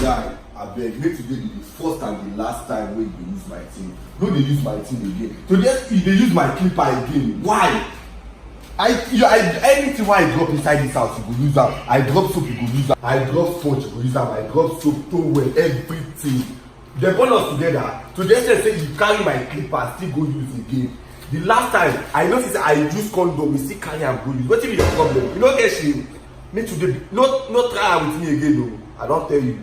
guy, I beg, make today be the first and the last time wey you use my thing. No dey use my thing again. Today you dey use my clipper again. Why? Anything wey I drop inside this house, you go use am. I drop soap, you go use am. I drop sponge, you go use am. I drop soap, towel, everything. Dem born us together. Today say you carry my clipper, still go use again. The last time I notice I use condom, you still carry am go use. Wetin be the problem? You no get shame. Me today, no try am with me again o. I don tell you.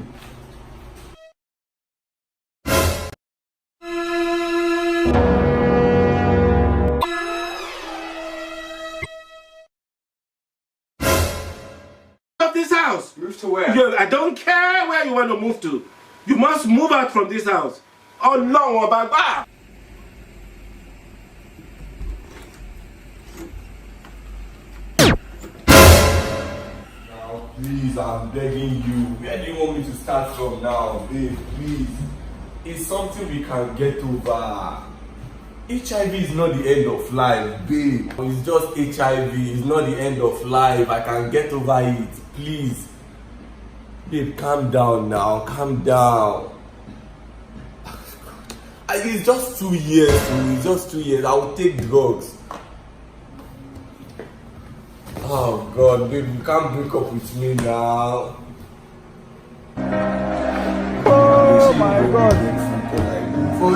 Of this house. Move to where? I don't care where you want to move to. You must move out from this house. Oh no, Baba. Now, please, I'm begging you. Where do you want me to start from now, babe? Please. It's something we can get over. HIV is not the end of life, babe. It's just HIV. It's not the end of life. I can get over it. Please. Babe, calm down now. Calm down. It's just 2 years. It's just 2 years. I will take drugs. Oh God, babe, you can't break up with me now. Oh my God. For